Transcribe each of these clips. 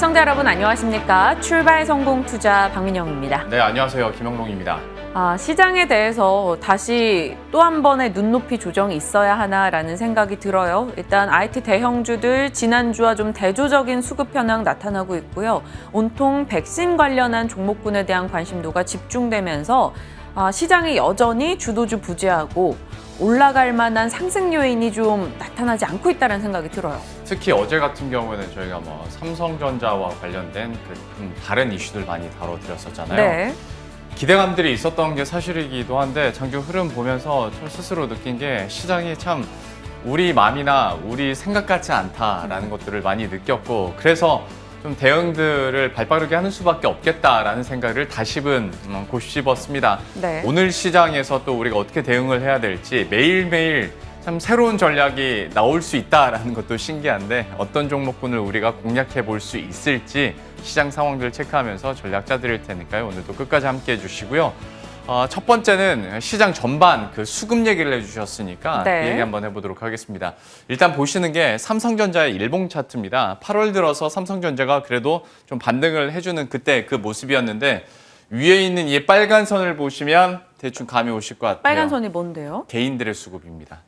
시청자 여러분 안녕하십니까? 출발 성공 투자 박민영입니다. 네, 안녕하세요. 김영롱입니다. 시장에 대해서 다시 또 한 번의 눈높이 조정이 있어야 하나라는 생각이 들어요. 일단 IT 대형주들 지난주와 좀 대조적인 수급 현황 나타나고 있고요. 온통 백신 관련한 종목군에 대한 관심도가 집중되면서 시장이 여전히 주도주 부재하고 올라갈 만한 상승 요인이 좀 나타나지 않고 있다는 생각이 들어요. 특히 어제 같은 경우에는 저희가 삼성전자와 관련된 좀 다른 이슈들 많이 다뤄드렸었잖아요. 네. 기대감들이 있었던 게 사실이기도 한데 장기 흐름 보면서 저 스스로 느낀 게 시장이 참 우리 마음이나 우리 생각 같지 않다라는 것들을 많이 느꼈고, 그래서 좀 대응들을 발빠르게 하는 수밖에 없겠다라는 생각을 다시금 곱씹었습니다. 네. 오늘 시장에서 또 우리가 어떻게 대응을 해야 될지 매일매일 참 새로운 전략이 나올 수 있다라는 것도 신기한데, 어떤 종목군을 우리가 공략해 볼 수 있을지 시장 상황들을 체크하면서 전략 짜드릴 테니까요. 오늘도 끝까지 함께해 주시고요. 첫 번째는 시장 전반 수급 얘기를 해주셨으니까 네. 그 얘기 한번 해보도록 하겠습니다. 일단 보시는 게 삼성전자의 일봉 차트입니다. 8월 들어서 삼성전자가 그래도 좀 반등을 해주는 그때 그 모습이었는데, 위에 있는 이 빨간 선을 보시면 대충 감이 오실 것 같아요. 빨간 선이 뭔데요? 개인들의 수급입니다.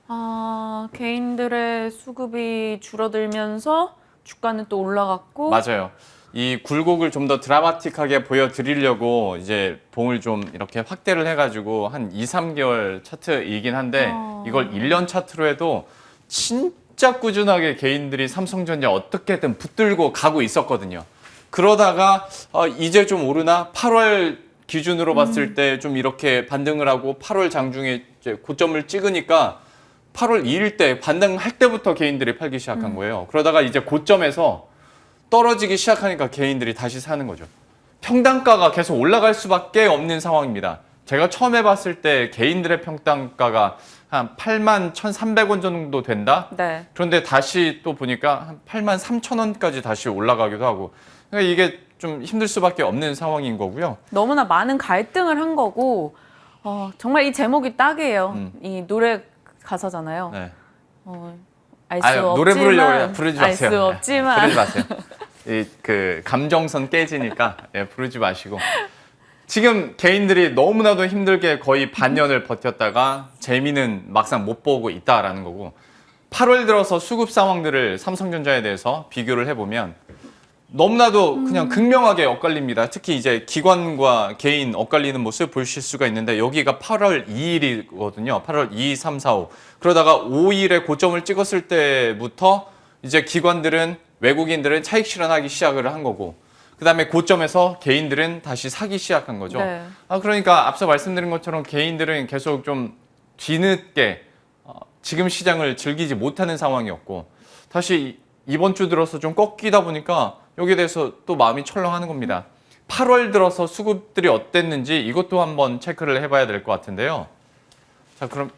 개인들의 수급이 줄어들면서 주가는 또 올라갔고. 맞아요. 이 굴곡을 좀 더 드라마틱하게 보여드리려고 이제 봉을 좀 이렇게 확대를 해가지고 한 2, 3개월 차트이긴 한데, 이걸 1년 차트로 해도 진짜 꾸준하게 개인들이 삼성전자 어떻게든 붙들고 가고 있었거든요. 그러다가 이제 좀 오르나 8월 기준으로 봤을 때 좀 이렇게 반등을 하고 8월 장중에 이제 고점을 찍으니까 8월 2일 때 반등할 때부터 개인들이 팔기 시작한 거예요. 그러다가 이제 고점에서 떨어지기 시작하니까 개인들이 다시 사는 거죠. 평단가가 계속 올라갈 수밖에 없는 상황입니다. 제가 처음 해봤을 때 개인들의 평단가가 한 8만 1,300원 정도 된다? 네. 그런데 다시 또 보니까 한 8만 3,000원까지 다시 올라가기도 하고, 그러니까 이게 좀 힘들 수밖에 없는 상황인 거고요. 너무나 많은 갈등을 한 거고, 정말 이 제목이 딱이에요. 이 노래 가사잖아요. 네. 알 수 없지만, 노래 부르려고 부르지 마세요. 알 수 없지만. 부르지 마세요. 감정선 깨지니까 부르지 마시고. 지금 개인들이 너무나도 힘들게 거의 반년을 버텼다가 재미는 막상 못 보고 있다라는 거고, 8월 들어서 수급 상황들을 삼성전자에 대해서 비교를 해보면 너무나도 그냥 극명하게 엇갈립니다. 특히 이제 기관과 개인 엇갈리는 모습 보실 수가 있는데, 여기가 8월 2일이거든요. 8월 2, 3, 4, 5. 그러다가 5일에 고점을 찍었을 때부터 이제 기관들은, 외국인들은 차익 실현하기 시작을 한 거고, 그다음에 고점에서 개인들은 다시 사기 시작한 거죠. 네. 그러니까 앞서 말씀드린 것처럼 개인들은 계속 좀 뒤늦게 지금 시장을 즐기지 못하는 상황이었고, 다시 이번 주 들어서 좀 꺾이다 보니까 여기에 대해서 또 마음이 철렁하는 겁니다. 8월 들어서 수급들이 어땠는지 이것도 한번 체크를 해봐야 될 것 같은데요. 자, 그럼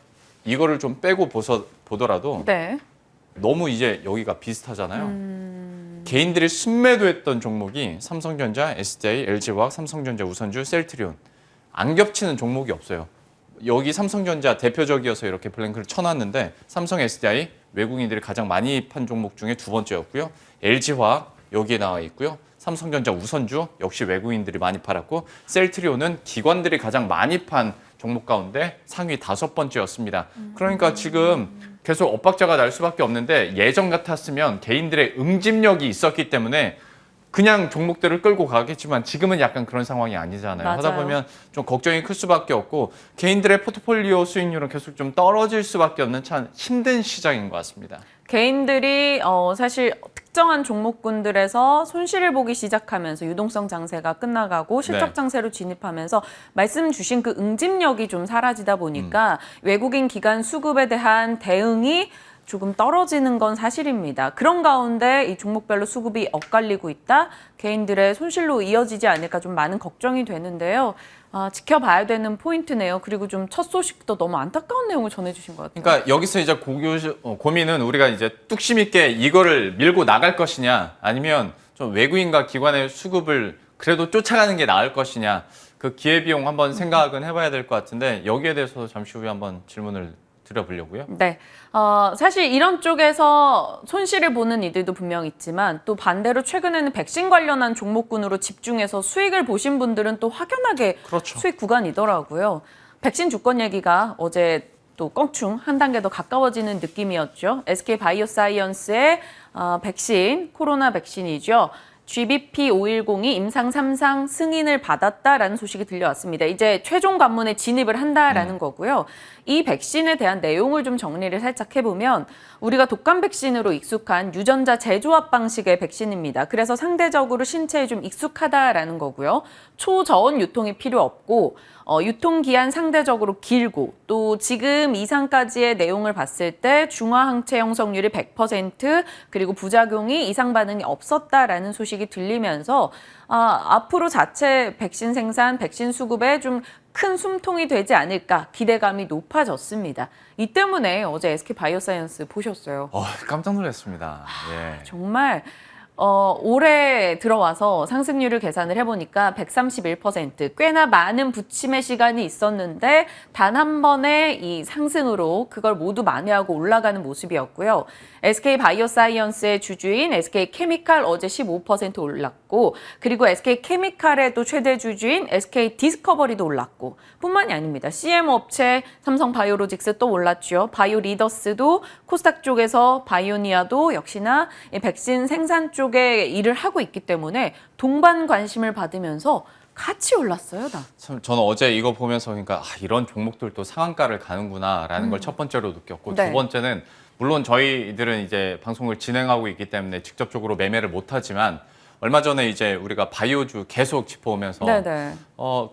이거를 좀 빼고 보더라도 네. 너무 이제 여기가 비슷하잖아요. 개인들이 순매도했던 종목이 삼성전자, SDI, LG화학, 삼성전자 우선주, 셀트리온. 안 겹치는 종목이 없어요. 여기 삼성전자 대표적이어서 이렇게 블랭크를 쳐놨는데, 삼성, SDI 외국인들이 가장 많이 판 종목 중에 두 번째였고요. LG화학 여기에 나와 있고요. 삼성전자 우선주 역시 외국인들이 많이 팔았고, 셀트리온은 기관들이 가장 많이 판 종목 가운데 상위 5번째였습니다. 그러니까 지금 계속 엇박자가 날 수밖에 없는데, 예전 같았으면 개인들의 응집력이 있었기 때문에 그냥 종목들을 끌고 가겠지만 지금은 약간 그런 상황이 아니잖아요. 맞아요. 하다 보면 좀 걱정이 클 수밖에 없고, 개인들의 포트폴리오 수익률은 계속 좀 떨어질 수밖에 없는 참 힘든 시장인 것 같습니다. 개인들이 사실 특정한 종목군들에서 손실을 보기 시작하면서 유동성 장세가 끝나가고 실적 장세로 진입하면서 말씀 주신 그 응집력이 좀 사라지다 보니까 외국인 기관 수급에 대한 대응이 조금 떨어지는 건 사실입니다. 그런 가운데 이 종목별로 수급이 엇갈리고 있다, 개인들의 손실로 이어지지 않을까 좀 많은 걱정이 되는데요. 지켜봐야 되는 포인트네요. 그리고 좀 첫 소식도 너무 안타까운 내용을 전해주신 것 같아요. 그러니까 여기서 이제 고민은 우리가 이제 뚝심 있게 이거를 밀고 나갈 것이냐, 아니면 좀 외국인과 기관의 수급을 그래도 쫓아가는 게 나을 것이냐, 그 기회비용 한번 생각은 해봐야 될 것 같은데, 여기에 대해서 잠시 후에 한번 질문을 드려보려고요. 네. 사실 이런 쪽에서 손실을 보는 이들도 분명 있지만 또 반대로 최근에는 백신 관련한 종목군으로 집중해서 수익을 보신 분들은 또 확연하게 그렇죠. 수익 구간이더라고요. 백신 주권 얘기가 어제 또 껑충 한 단계 더 가까워지는 느낌이었죠. SK 바이오사이언스의 백신, 코로나 백신이죠. GBP510이 임상 3상 승인을 받았다라는 소식이 들려왔습니다. 이제 최종 관문에 진입을 한다라는 거고요. 이 백신에 대한 내용을 좀 정리를 살짝 해보면 우리가 독감 백신으로 익숙한 유전자 재조합 방식의 백신입니다. 그래서 상대적으로 신체에 좀 익숙하다라는 거고요. 초저온 유통이 필요 없고 유통기한 상대적으로 길고 또 지금 이상까지의 내용을 봤을 때 중화항체 형성률이 100% 그리고 부작용이 이상 반응이 없었다라는 소식이 들리면서 앞으로 자체 백신 생산, 백신 수급에 좀 큰 숨통이 되지 않을까 기대감이 높아졌습니다. 이 때문에 어제 SK 바이오사이언스 보셨어요. 깜짝 놀랐습니다. 예. 정말 올해 들어와서 상승률을 계산을 해보니까 131%, 꽤나 많은 부침의 시간이 있었는데 단 한 번의 이 상승으로 그걸 모두 만회하고 올라가는 모습이었고요. SK 바이오사이언스의 주주인 SK 케미칼 어제 15% 올랐고 그리고 SK 케미칼의 또 최대 주주인 SK 디스커버리도 올랐고 뿐만이 아닙니다. CM 업체 삼성 바이오로직스 또 올랐죠. 바이오 리더스도 코스닥 쪽에서 바이오니아도 역시나 이 백신 생산 쪽에 일을 하고 있기 때문에 동반 관심을 받으면서 같이 올랐어요, 다. 참 저는 어제 이거 보면서 그러니까 이런 종목들도 상한가를 가는구나라는 걸 첫 번째로 느꼈고 네. 두 번째는 물론 저희들은 이제 방송을 진행하고 있기 때문에 직접적으로 매매를 못하지만 얼마 전에 이제 우리가 바이오주 계속 짚어오면서 네네.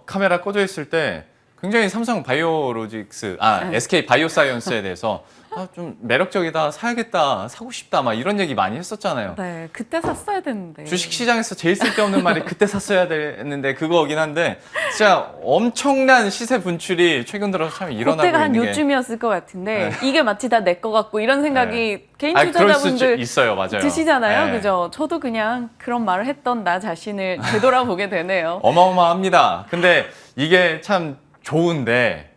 카메라 꺼져 있을 때 굉장히 삼성 바이오로직스, SK 바이오사이언스에 대해서 좀 매력적이다, 사야겠다, 사고 싶다 막 이런 얘기 많이 했었잖아요. 네, 그때 샀어야 되는데. 주식시장에서 제일 쓸데없는 말이 그때 샀어야 되는데 그거긴 한데 진짜 엄청난 시세 분출이 최근 들어서 참 일어나고 그때가 한 있는 게 요쯤이었을 것 같은데 이게 마치 다 내 거 같고 이런 생각이 개인 그럴 수 투자자분들 있어요, 맞아요. 드시잖아요, 네. 그죠? 저도 그냥 그런 말을 했던 나 자신을 되돌아보게 되네요. 어마어마합니다. 근데 이게 참 좋은데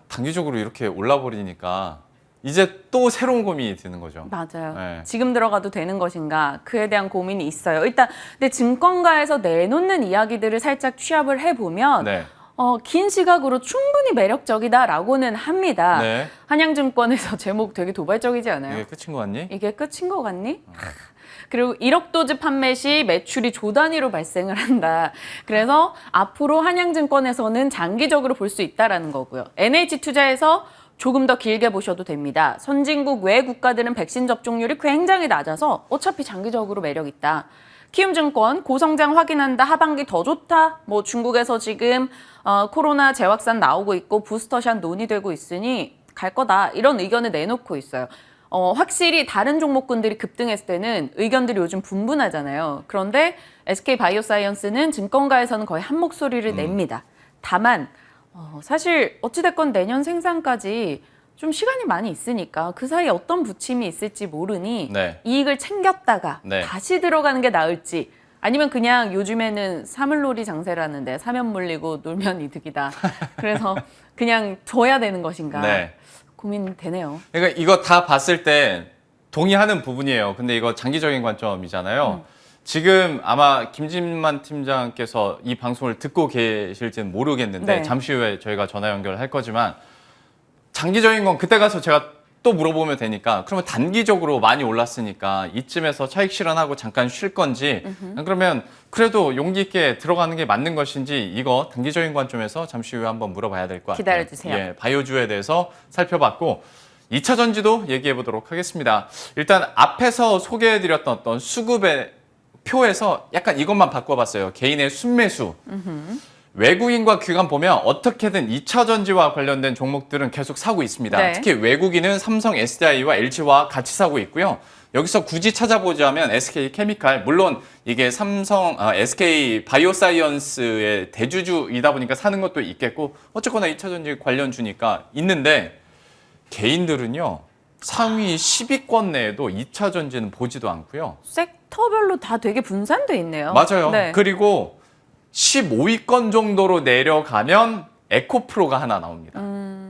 단기적으로 이렇게 올라버리니까 이제 또 새로운 고민이 드는 거죠. 맞아요. 네. 지금 들어가도 되는 것인가 그에 대한 고민이 있어요. 일단 근데 증권가에서 내놓는 이야기들을 살짝 취합을 해보면 네. 긴 시각으로 충분히 매력적이다라고는 합니다. 네. 한양증권에서 제목 되게 도발적이지 않아요? 이게 끝인 것 같니? 이게 끝인 것 같니? 그리고 1억 도즈 판매 시 매출이 조 단위로 발생을 한다. 그래서 앞으로 한양증권에서는 장기적으로 볼 수 있다라는 거고요. NH투자에서 조금 더 길게 보셔도 됩니다. 선진국 외 국가들은 백신 접종률이 굉장히 낮아서 어차피 장기적으로 매력 있다. 키움증권 고성장 확인한다. 하반기 더 좋다. 뭐 중국에서 지금 코로나 재확산 나오고 있고 부스터샷 논의되고 있으니 갈 거다. 이런 의견을 내놓고 있어요. 확실히 다른 종목군들이 급등했을 때는 의견들이 요즘 분분하잖아요. 그런데 SK 바이오사이언스는 증권가에서는 거의 한 목소리를 냅니다. 다만 사실 어찌됐건 내년 생산까지 좀 시간이 많이 있으니까 그 사이에 어떤 부침이 있을지 모르니 네. 이익을 챙겼다가 네. 다시 들어가는 게 나을지 아니면 그냥 요즘에는 사물놀이 장세라는데 사면 물리고 놀면 이득이다. 그래서 그냥 둬야 되는 것인가 네. 고민되네요. 그러니까 이거 다 봤을 때 동의하는 부분이에요. 근데 이거 장기적인 관점이잖아요. 지금 아마 김진만 팀장께서 이 방송을 듣고 계실지는 모르겠는데 네. 잠시 후에 저희가 전화 연결할 거지만 장기적인 건 그때 가서 제가 또 물어보면 되니까 그러면 단기적으로 많이 올랐으니까 이쯤에서 차익 실현하고 잠깐 쉴 건지 그러면 그래도 용기 있게 들어가는 게 맞는 것인지 이거 단기적인 관점에서 잠시 후에 한번 물어봐야 될 것 같아요. 기다려주세요. 예, 바이오주에 대해서 살펴봤고 2차 전지도 얘기해 보도록 하겠습니다. 일단 앞에서 소개해드렸던 어떤 수급의 표에서 약간 이것만 바꿔봤어요. 개인의 순매수. 외국인과 기관 보면 어떻게든 2차 전지와 관련된 종목들은 계속 사고 있습니다. 네. 특히 외국인은 삼성 SDI와 LG와 같이 사고 있고요. 여기서 굳이 찾아보자면 SK 케미칼, 물론 이게 SK 바이오사이언스의 대주주이다 보니까 사는 것도 있겠고 어쨌거나 2차 전지 관련주니까 있는데 개인들은요. 상위 10위권 내에도 2차 전지는 보지도 않고요. 섹터별로 다 되게 분산돼 있네요. 맞아요. 네. 그리고 15위권 정도로 내려가면 에코프로가 하나 나옵니다.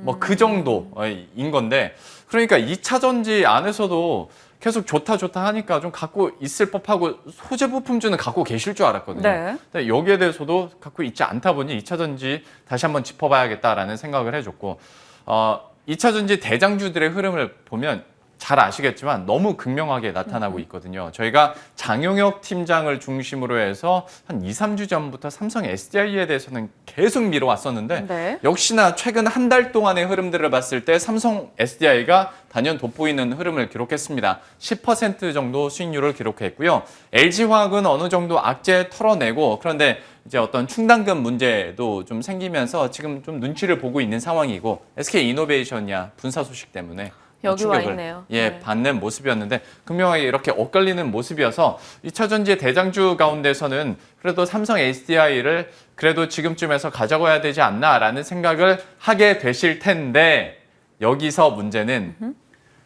뭐 그 정도인 건데, 그러니까 2차 전지 안에서도 계속 좋다 하니까 좀 갖고 있을 법하고 소재 부품주는 갖고 계실 줄 알았거든요. 네. 근데 여기에 대해서도 갖고 있지 않다 보니 2차 전지 다시 한번 짚어봐야겠다라는 생각을 해줬고, 2차 전지 대장주들의 흐름을 보면 잘 아시겠지만 너무 극명하게 나타나고 있거든요. 저희가 장용혁 팀장을 중심으로 해서 한 2, 3주 전부터 삼성 SDI에 대해서는 계속 미뤄왔었는데 네. 역시나 최근 한 달 동안의 흐름들을 봤을 때 삼성 SDI가 단연 돋보이는 흐름을 기록했습니다. 10% 정도 수익률을 기록했고요. LG화학은 어느 정도 악재 털어내고, 그런데 이제 어떤 충당금 문제도 좀 생기면서 지금 좀 눈치를 보고 있는 상황이고, SK이노베이션이야 분사 소식 때문에 여기 와 충격을 있네요. 예, 네. 받는 모습이었는데 극명하게 이렇게 엇갈리는 모습이어서 2차 전지의 대장주 가운데서는 그래도 삼성 SDI를 그래도 지금쯤에서 가져가야 되지 않나라는 생각을 하게 되실 텐데, 여기서 문제는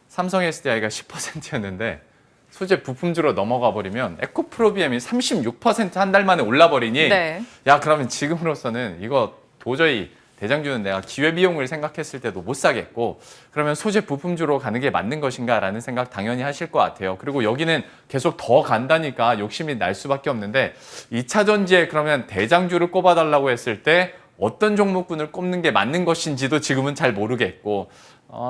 삼성 SDI가 10%였는데 소재 부품주로 넘어가 버리면 에코프로비엠이 36% 한 달 만에 올라버리니 네. 야, 그러면 지금으로서는 이거 도저히 대장주는 내가 기회비용을 생각했을 때도 못 사겠고, 그러면 소재 부품주로 가는 게 맞는 것인가라는 생각 당연히 하실 것 같아요. 그리고 여기는 계속 더 간다니까 욕심이 날 수밖에 없는데, 2차 전지에 그러면 대장주를 꼽아달라고 했을 때 어떤 종목군을 꼽는 게 맞는 것인지도 지금은 잘 모르겠고,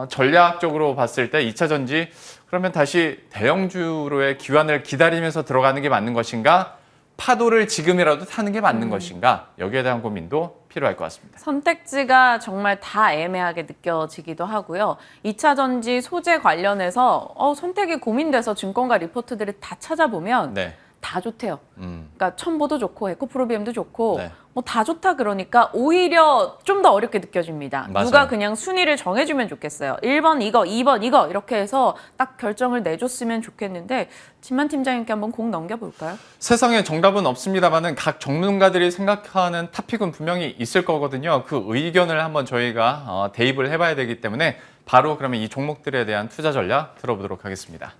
전략적으로 봤을 때 2차 전지 그러면 다시 대형주로의 기환을 기다리면서 들어가는 게 맞는 것인가, 파도를 지금이라도 타는 게 맞는 것인가, 여기에 대한 고민도 필요할 것 같습니다. 선택지가 정말 다 애매하게 느껴지기도 하고요. 2차 전지 소재 관련해서 선택이 고민돼서 증권가 리포트들을 다 찾아보면 네. 다 좋대요. 그러니까 첨보도 좋고 에코프로비엠도 좋고 네. 뭐 다 좋다 그러니까 오히려 좀 더 어렵게 느껴집니다. 맞아요. 누가 그냥 순위를 정해주면 좋겠어요. 1번 이거, 2번 이거 이렇게 해서 딱 결정을 내줬으면 좋겠는데, 진만 팀장님께 한번 공 넘겨볼까요? 세상에 정답은 없습니다만은 각 전문가들이 생각하는 탑픽은 분명히 있을 거거든요. 그 의견을 한번 저희가 대입을 해봐야 되기 때문에 바로 그러면 이 종목들에 대한 투자 전략 들어보도록 하겠습니다.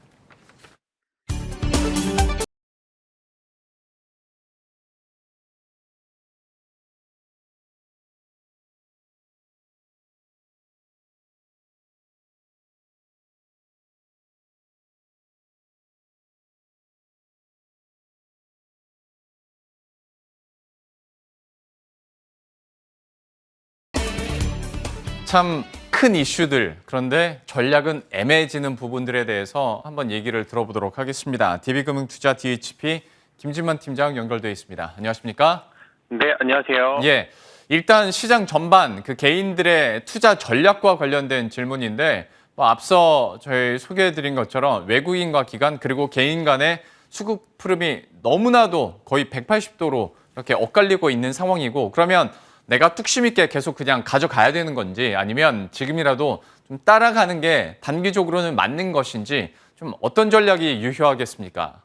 참 큰 이슈들, 그런데 전략은 애매해지는 부분들에 대해서 한번 얘기를 들어보도록 하겠습니다. DB금융투자 DHP 김진만 팀장 연결되어 있습니다. 안녕하십니까? 네, 안녕하세요. 예, 일단 시장 전반 그 개인들의 투자 전략과 관련된 질문인데, 뭐 앞서 저희 소개해드린 것처럼 외국인과 기관 그리고 개인 간의 수급 흐름이 너무나도 거의 180도로 이렇게 엇갈리고 있는 상황이고, 그러면 내가 뚝심 있게 계속 그냥 가져가야 되는 건지, 아니면 지금이라도 좀 따라가는 게 단기적으로는 맞는 것인지, 좀 어떤 전략이 유효하겠습니까?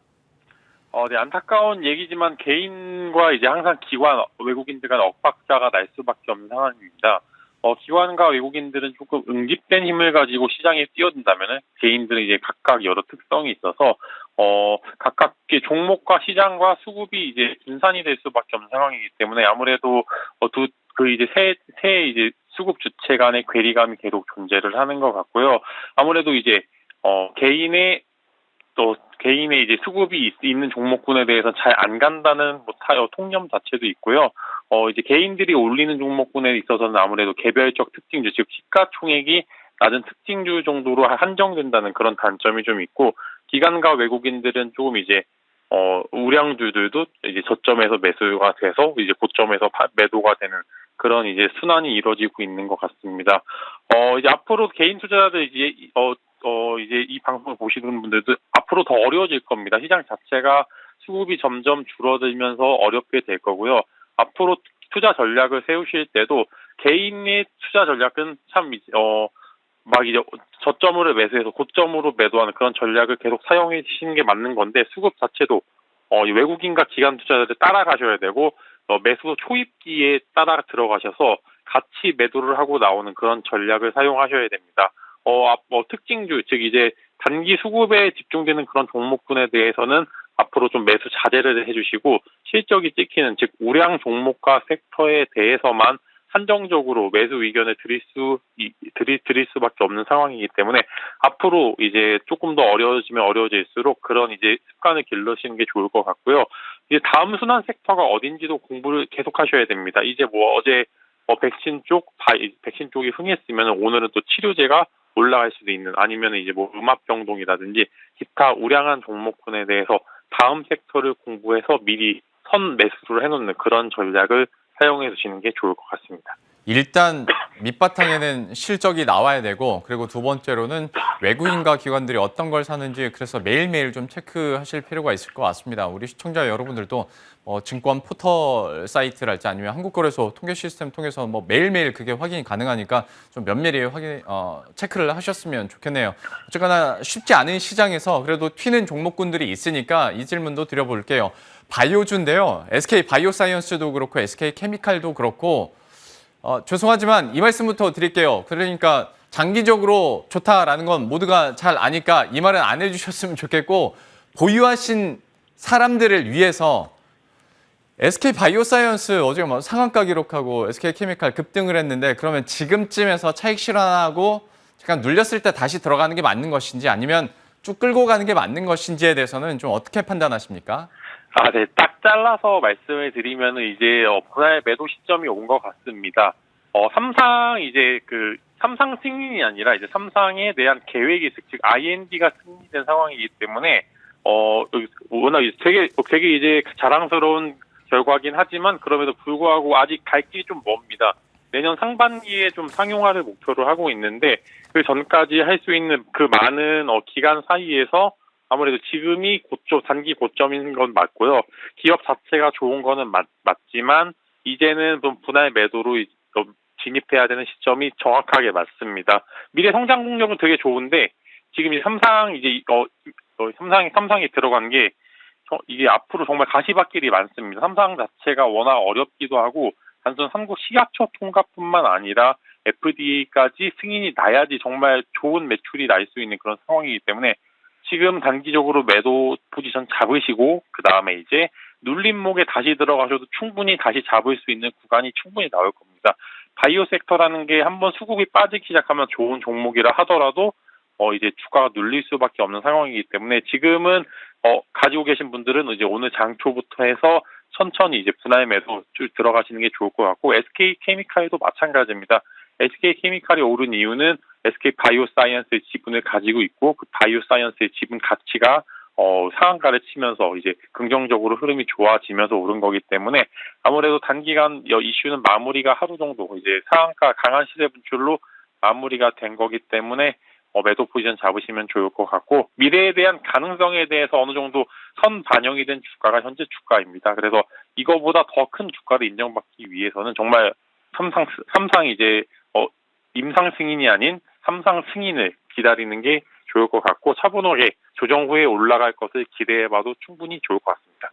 네, 안타까운 얘기지만 개인과 이제 항상 기관, 외국인들 간 엇박자가 날 수밖에 없는 상황입니다. 기관과 외국인들은 조금 응집된 힘을 가지고 시장에 뛰어든다면은 개인들은 이제 각각 여러 특성이 있어서 각각의 종목과 시장과 수급이 이제 분산이 될 수밖에 없는 상황이기 때문에 아무래도 이제 새 이제 수급 주체 간의 괴리감이 계속 존재를 하는 것 같고요. 아무래도 이제 개인의 이제 수급이 있는 종목군에 대해서 잘 안 간다는 통념 자체도 있고요. 이제 개인들이 올리는 종목군에 있어서는 아무래도 개별적 특징주, 즉 시가총액이 낮은 특징주 정도로 한정된다는 그런 단점이 좀 있고, 기관과 외국인들은 조금 이제 우량주들도 이제 저점에서 매수가 돼서 이제 고점에서 매도가 되는 그런 이제 순환이 이루어지고 있는 것 같습니다. 이제 앞으로 개인 투자자들 이제 이제 이 방송을 보시는 분들도 앞으로 더 어려워질 겁니다. 시장 자체가 수급이 점점 줄어들면서 어렵게 될 거고요. 앞으로 투자 전략을 세우실 때도 개인의 투자 전략은 참 막 이제 저점으로 매수해서 고점으로 매도하는 그런 전략을 계속 사용해 주시는 게 맞는 건데, 수급 자체도 외국인과 기관 투자자들 따라가셔야 되고, 매수 초입기에 따라 들어가셔서 같이 매도를 하고 나오는 그런 전략을 사용하셔야 됩니다. 특징주, 즉 이제 단기 수급에 집중되는 그런 종목군에 대해서는 앞으로 좀 매수 자제를 해주시고, 실적이 찍히는, 즉 우량 종목과 섹터에 대해서만 한정적으로 매수 의견을 드릴 수밖에 없는 상황이기 때문에 앞으로 이제 조금 더 어려워지면 어려워질수록 그런 이제 습관을 길러시는 게 좋을 것 같고요. 이제 다음 순환 섹터가 어딘지도 공부를 계속하셔야 됩니다. 이제 뭐 어제 백신 쪽이 흥했으면 오늘은 또 치료제가 올라갈 수도 있는, 아니면 이제 뭐 음압병동이라든지 기타 우량한 종목군에 대해서 다음 섹터를 공부해서 미리 선 매수를 해놓는 그런 전략을 사용해 주시는 게 좋을 것 같습니다. 일단 밑바탕에는 실적이 나와야 되고, 그리고 두 번째로는 외국인과 기관들이 어떤 걸 사는지 그래서 매일매일 좀 체크하실 필요가 있을 것 같습니다. 우리 시청자 여러분들도 증권 포털 사이트랄지 아니면 한국거래소 통계 시스템 통해서 뭐 매일매일 그게 확인이 가능하니까 좀 면밀히 체크를 하셨으면 좋겠네요. 어쨌거나 쉽지 않은 시장에서 그래도 튀는 종목군들이 있으니까 이 질문도 드려볼게요. 바이오주인데요. SK 바이오사이언스도 그렇고 SK 케미칼도 그렇고 죄송하지만 이 말씀부터 드릴게요. 그러니까 장기적으로 좋다라는 건 모두가 잘 아니까 이 말은 안 해주셨으면 좋겠고, 보유하신 사람들을 위해서 SK 바이오사이언스 어제 뭐 상한가 기록하고 SK 케미칼 급등을 했는데, 그러면 지금쯤에서 차익 실현하고 잠깐 눌렸을 때 다시 들어가는 게 맞는 것인지 아니면 쭉 끌고 가는 게 맞는 것인지에 대해서는 좀 어떻게 판단하십니까? 네, 딱 잘라서 말씀을 드리면은 이제 분할 매도 시점이 온 것 같습니다. 삼상 승인이 아니라 이제 삼상에 대한 계획이 즉 IND가 승인된 상황이기 때문에 워낙 되게 이제 자랑스러운 결과긴 하지만 그럼에도 불구하고 아직 갈 길이 좀 멉니다. 내년 상반기에 좀 상용화를 목표로 하고 있는데 그 전까지 할 수 있는 그 많은 기간 사이에서 아무래도 지금이 단기 고점인 건 맞고요. 기업 자체가 좋은 거는 맞지만 이제는 좀 분할 매도로 진입해야 되는 시점이 정확하게 맞습니다. 미래 성장 동력은 되게 좋은데 지금 이 삼상이 들어간 게 이게 앞으로 정말 가시밭길이 많습니다. 삼상 자체가 워낙 어렵기도 하고 단순 한국 식약처 통과뿐만 아니라 FDA까지 승인이 나야지 정말 좋은 매출이 날 수 있는 그런 상황이기 때문에 지금 단기적으로 매도 포지션 잡으시고 그 다음에 이제 눌림목에 다시 들어가셔도 충분히 다시 잡을 수 있는 구간이 충분히 나올 겁니다. 바이오 섹터라는 게 한번 수급이 빠지기 시작하면 좋은 종목이라 하더라도 이제 주가가 눌릴 수밖에 없는 상황이기 때문에 지금은 가지고 계신 분들은 이제 오늘 장초부터 해서 천천히 이제 분할 매도 쭉 들어가시는 게 좋을 것 같고, SK 케미칼도 마찬가지입니다. SK 케미칼이 오른 이유는 SK 바이오사이언스의 지분을 가지고 있고 그 바이오사이언스의 지분 가치가 상한가를 치면서 이제 긍정적으로 흐름이 좋아지면서 오른 거기 때문에 아무래도 단기간 이슈는 마무리가 하루 정도 이제 상한가 강한 시세 분출로 마무리가 된 거기 때문에 매도 포지션 잡으시면 좋을 것 같고, 미래에 대한 가능성에 대해서 어느 정도 선 반영이 된 주가가 현재 주가입니다. 그래서 이거보다 더 큰 주가를 인정받기 위해서는 정말 삼상이 이제 임상 승인이 아닌 삼상 승인을 기다리는 게 좋을 것 같고, 차분하게 조정 후에 올라갈 것을 기대해봐도 충분히 좋을 것 같습니다.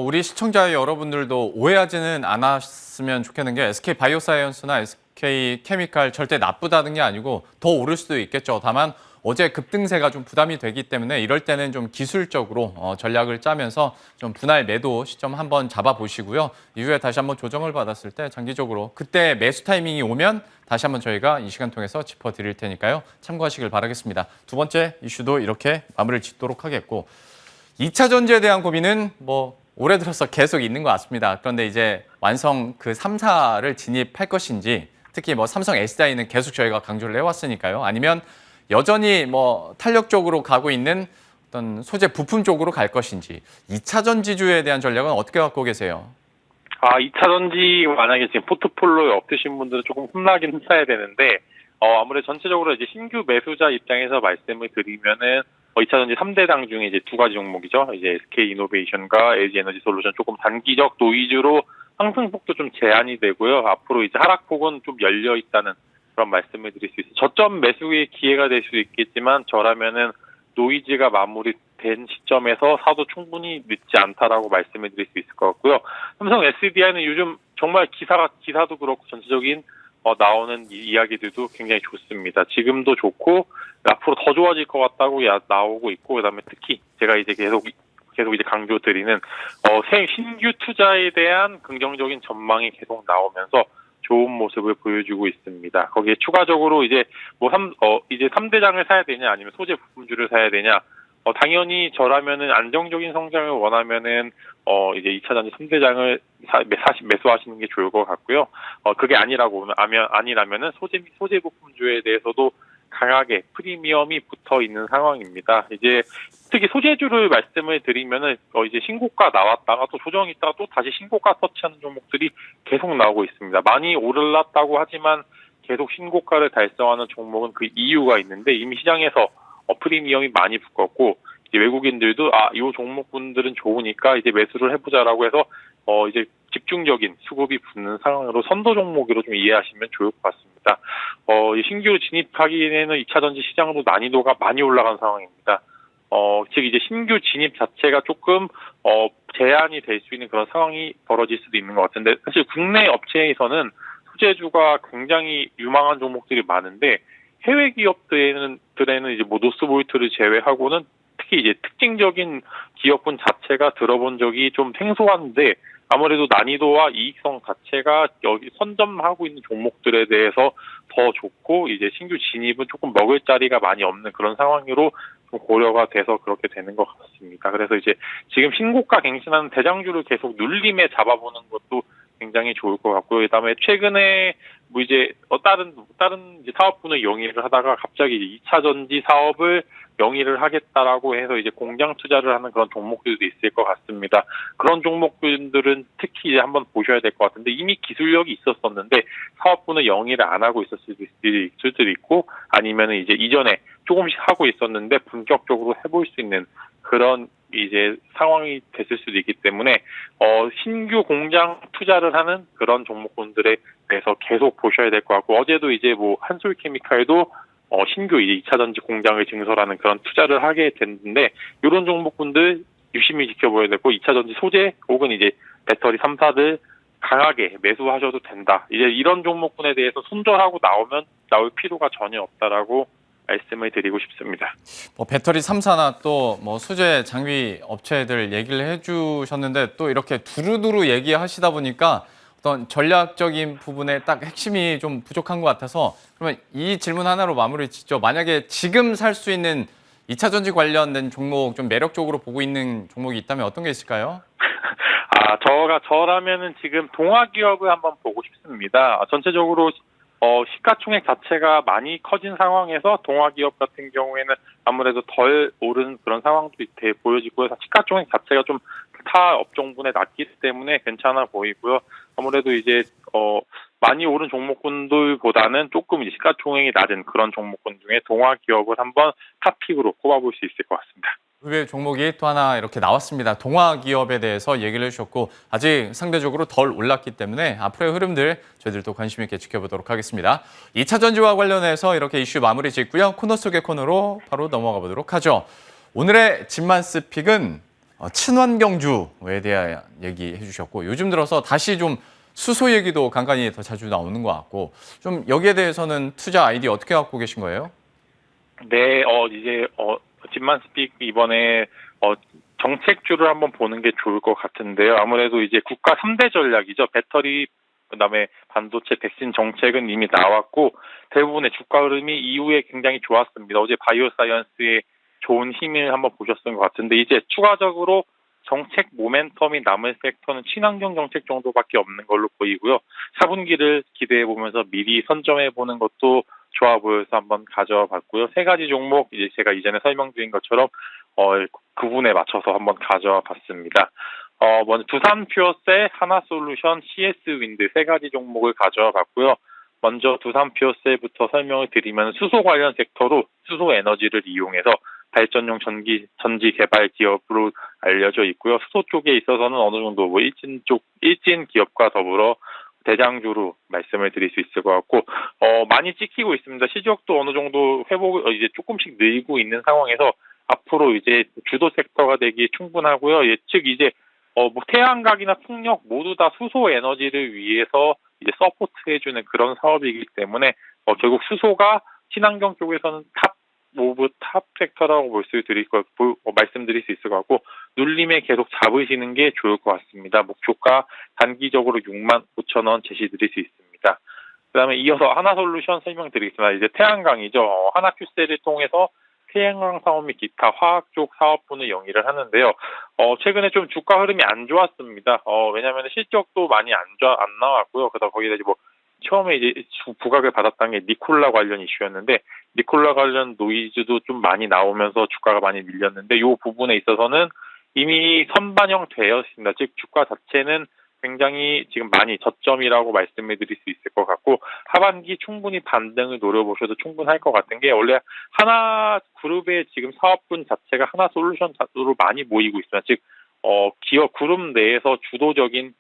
우리 시청자 여러분들도 오해하지는 않았으면 좋겠는 게 SK 바이오사이언스나 SK 케미칼 절대 나쁘다는 게 아니고 더 오를 수도 있겠죠. 다만 어제 급등세가 좀 부담이 되기 때문에 이럴 때는 좀 기술적으로 전략을 짜면서 좀 분할 매도 시점 한번 잡아보시고요. 이후에 다시 한번 조정을 받았을 때 장기적으로 그때 매수 타이밍이 오면 다시 한번 저희가 이 시간 통해서 짚어드릴 테니까요. 참고하시길 바라겠습니다. 두 번째 이슈도 이렇게 마무리를 짓도록 하겠고, 2차 전지에 대한 고민은 올해 들어서 계속 있는 것 같습니다. 그런데 이제 완성 그 3사를 진입할 것인지, 특히 삼성 SDI는 계속 저희가 강조를 해왔으니까요. 아니면 여전히 탄력적으로 가고 있는 어떤 소재 부품 쪽으로 갈 것인지, 2차 전지주에 대한 전략은 어떻게 갖고 계세요? 2차 전지 만약에 지금 포트폴리오에 없으신 분들은 조금 흠나긴 흠싸야 되는데 아무래도 전체적으로 이제 신규 매수자 입장에서 말씀을 드리면은 2차 전지 3대당 중에 이제 두 가지 종목이죠. 이제 SK 이노베이션과 LG 에너지 솔루션 조금 단기적 노이즈로 상승폭도 좀 제한이 되고요. 앞으로 이제 하락폭은 좀 열려 있다는 그런 말씀을 드릴 수 있어요. 저점 매수의 기회가 될 수도 있겠지만 저라면은 노이즈가 마무리된 시점에서 사도 충분히 늦지 않다라고 말씀을 드릴 수 있을 것 같고요. 삼성 SDI는 요즘 정말 기사도 그렇고 전체적인 나오는 이야기들도 굉장히 좋습니다. 지금도 좋고 앞으로 더 좋아질 것 같다고 나오고 있고, 그다음에 특히 제가 이제 계속 이제 강조드리는 신규 투자에 대한 긍정적인 전망이 계속 나오면서 좋은 모습을 보여주고 있습니다. 거기에 추가적으로 이제 이제 3대장을 사야 되냐 아니면 소재 부품주를 사야 되냐. 당연히 저라면은 안정적인 성장을 원하면은 이제 2차전지 3대장을 매수하시는 게 좋을 것 같고요. 그게 아니라면은 소재 부품주에 대해서도 강하게 프리미엄이 붙어 있는 상황입니다. 이제 특히 소재주를 말씀을 드리면은 이제 신고가 나왔다가 또 조정이 있다가 또 다시 신고가 터치하는 종목들이 계속 나오고 있습니다. 많이 올랐다고 하지만 계속 신고가를 달성하는 종목은 그 이유가 있는데 이미 시장에서 프리미엄이 많이 붙었고 이제 외국인들도 이 종목군들은 좋으니까 이제 매수를 해보자라고 해서 이제 집중적인 수급이 붙는 상황으로 선도 종목으로 좀 이해하시면 좋을 것 같습니다. 신규 진입하기에는 2차전지 시장도 난이도가 많이 올라간 상황입니다. 즉 이제 신규 진입 자체가 조금 제한이 될 수 있는 그런 상황이 벌어질 수도 있는 것 같은데 사실 국내 업체에서는 소재주가 굉장히 유망한 종목들이 많은데 해외 기업들에는 이제 뭐 노스볼트를 제외하고는 특히 이제 특징적인 기업군 자체가 들어본 적이 좀 생소한데 아무래도 난이도와 이익성 자체가 여기 선점하고 있는 종목들에 대해서 더 좋고 이제 신규 진입은 조금 먹을 자리가 많이 없는 그런 상황으로 좀 고려가 돼서 그렇게 되는 것 같습니다. 그래서 이제 지금 신고가 갱신하는 대장주를 계속 눌림에 잡아보는 것도 굉장히 좋을 것 같고요. 그다음에 최근에 뭐 이제 다른 이제 사업분을 영위를 하다가 갑자기 이제 2차 전지 사업을 영위를 하겠다라고 해서 이제 공장 투자를 하는 그런 종목들도 있을 것 같습니다. 그런 종목들은 특히 이제 한번 보셔야 될 것 같은데 이미 기술력이 있었었는데 사업분을 영위를 안 하고 있었을 수도 있고 아니면은 이제 이전에 조금씩 하고 있었는데 본격적으로 해볼 수 있는 그런 이제 상황이 됐을 수도 있기 때문에 신규 공장 투자를 하는 그런 종목군들에 대해서 계속 보셔야 될 것 같고 어제도 이제 뭐 한솔케미칼도 신규 이제 2차 전지 공장을 증설하는 그런 투자를 하게 됐는데 이런 종목군들 유심히 지켜봐야 되고 2차 전지 소재 혹은 이제 배터리 3사들 강하게 매수하셔도 된다. 이제 이런 종목군에 대해서 손절하고 나올 필요가 전혀 없다라고 말씀을 드리고 싶습니다. 뭐 배터리 3사나 또 뭐 소재 장비 업체들 얘기를 해주셨는데 또 이렇게 두루두루 얘기하시다 보니까 어떤 전략적인 부분에 딱 핵심이 좀 부족한 것 같아서 그러면 이 질문 하나로 마무리 짓죠. 만약에 지금 살 수 있는 2차 전지 관련된 종목 좀 매력적으로 보고 있는 종목이 있다면 어떤 게 있을까요? 저라면은 지금 동화기업을 한번 보고 싶습니다. 전체적으로 시가총액 자체가 많이 커진 상황에서 동화기업 같은 경우에는 아무래도 덜 오른 그런 상황도 보여지고 해서 시가총액 자체가 좀 타 업종분에 낮기 때문에 괜찮아 보이고요. 아무래도 이제 많이 오른 종목군들보다는 조금 이제 시가총액이 낮은 그런 종목군 중에 동화기업을 한번 탑픽으로 꼽아볼 수 있을 것 같습니다. 의외의 종목이 또 하나 이렇게 나왔습니다. 동화기업에 대해서 얘기를 해주셨고 아직 상대적으로 덜 올랐기 때문에 앞으로의 흐름들 저희들도 관심 있게 지켜보도록 하겠습니다. 2차 전지와 관련해서 이렇게 이슈 마무리 짓고요. 코너 속의 코너로 바로 넘어가 보도록 하죠. 오늘의 집만스 픽은 친환경주에 대한 얘기해 주셨고 요즘 들어서 다시 좀 수소 얘기도 간간히 더 자주 나오는 것 같고 좀 여기에 대해서는 투자 아이디어 어떻게 갖고 계신 거예요? 네, 이제 집만스픽 이번에 정책주를 한번 보는 게 좋을 것 같은데요. 아무래도 이제 국가 3대 전략이죠. 배터리, 그다음에 반도체, 백신 정책은 이미 나왔고 대부분의 주가 흐름이 이후에 굉장히 좋았습니다. 어제 바이오사이언스의 좋은 힘을 한번 보셨을 것 같은데 이제 추가적으로 정책 모멘텀이 남을 섹터는 친환경 정책 정도밖에 없는 걸로 보이고요. 4분기를 기대해 보면서 미리 선점해 보는 것도 좋아 보여서 한번 가져와 봤고요. 세 가지 종목 이제 제가 이전에 설명드린 것처럼 그분에 맞춰서 한번 가져와 봤습니다. 먼저 두산퓨어셀, 하나솔루션, CS윈드 세 가지 종목을 가져와 봤고요. 먼저 두산퓨어셀부터 설명을 드리면 수소 관련 섹터로 수소 에너지를 이용해서 발전용 전지 개발 기업으로 알려져 있고요. 수소 쪽에 있어서는 어느 정도 뭐 일진 기업과 더불어 대장주로 말씀을 드릴 수 있을 것 같고 많이 찍히고 있습니다. 실적도 어느 정도 이제 조금씩 늘고 있는 상황에서 앞으로 이제 주도 섹터가 되기 충분하고요. 즉 이제 뭐 태양광이나 풍력 모두 다 수소 에너지를 위해서 이제 서포트해주는 그런 사업이기 때문에 결국 수소가 친환경 쪽에서는 탑 섹터라고 말씀드릴 수 있을 것 같고 눌림에 계속 잡으시는 게 좋을 것 같습니다. 목표가 단기적으로 65,000원 제시드릴 수 있습니다. 있습니다. 그다음에 이어서 하나솔루션 설명드리겠습니다. 이제 태양광이죠. 하나큐셀을 통해서 태양광 사업 및 기타 화학 쪽 사업분을 영위를 하는데요. 최근에 좀 주가 흐름이 안 좋았습니다. 왜냐하면 실적도 많이 안 나왔고요. 그래서 거기다 이제 뭐 처음에 이제 부각을 받았던 게 니콜라 관련 이슈였는데 니콜라 관련 노이즈도 좀 많이 나오면서 주가가 많이 밀렸는데 이 부분에 있어서는 이미 선반영 되어 있습니다. 즉 주가 자체는 굉장히 지금 많이 저점이라고 말씀을 드릴 수 있을 것 같고 하반기 충분히 반등을 노려보셔도 충분할 것 같은 게 원래 하나 그룹의 지금 사업분 자체가 하나 솔루션으로 많이 모이고 있습니다. 즉 기업 그룹 내에서 주도적인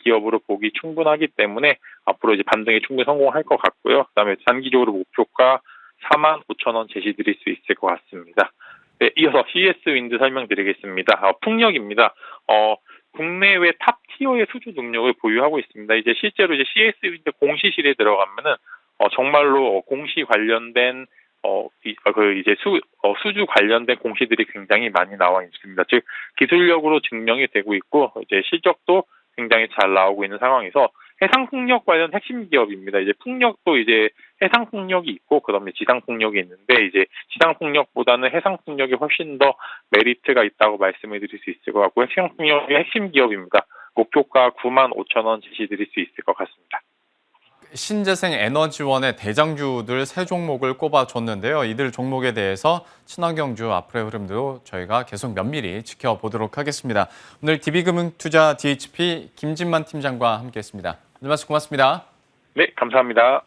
기업으로 보기 충분하기 때문에 앞으로 이제 반등에 충분히 성공할 것 같고요. 그다음에 단기적으로 목표가 45,000원 제시드릴 수 있을 것 같습니다. 네, 이어서 CS 윈드 설명드리겠습니다. 풍력입니다. 국내외 탑 티어의 수주 능력을 보유하고 있습니다. 이제 실제로 이제 CS 윈드 공시실에 들어가면은 정말로 공시 관련된 수주 관련된 공시들이 굉장히 많이 나와 있습니다. 즉 기술력으로 증명이 되고 있고 이제 실적도 굉장히 잘 나오고 있는 상황에서 해상 풍력 관련 핵심 기업입니다. 이제 풍력도 이제 해상 풍력이 있고 그다음에 지상 풍력이 있는데 이제 지상 풍력보다는 해상 풍력이 훨씬 더 메리트가 있다고 말씀을 드릴 수 있을 것 같고 해상 풍력의 핵심 기업입니다. 목표가 95,000원 제시드릴 수 있을 것 같습니다. 신재생 에너지원의 대장주들 세 종목을 꼽아줬는데요. 이들 종목에 대해서 친환경주 앞으로의 흐름도 저희가 계속 면밀히 지켜보도록 하겠습니다. 오늘 DB금융투자 DHP 김진만 팀장과 함께했습니다. 오늘 말씀 고맙습니다. 네, 감사합니다.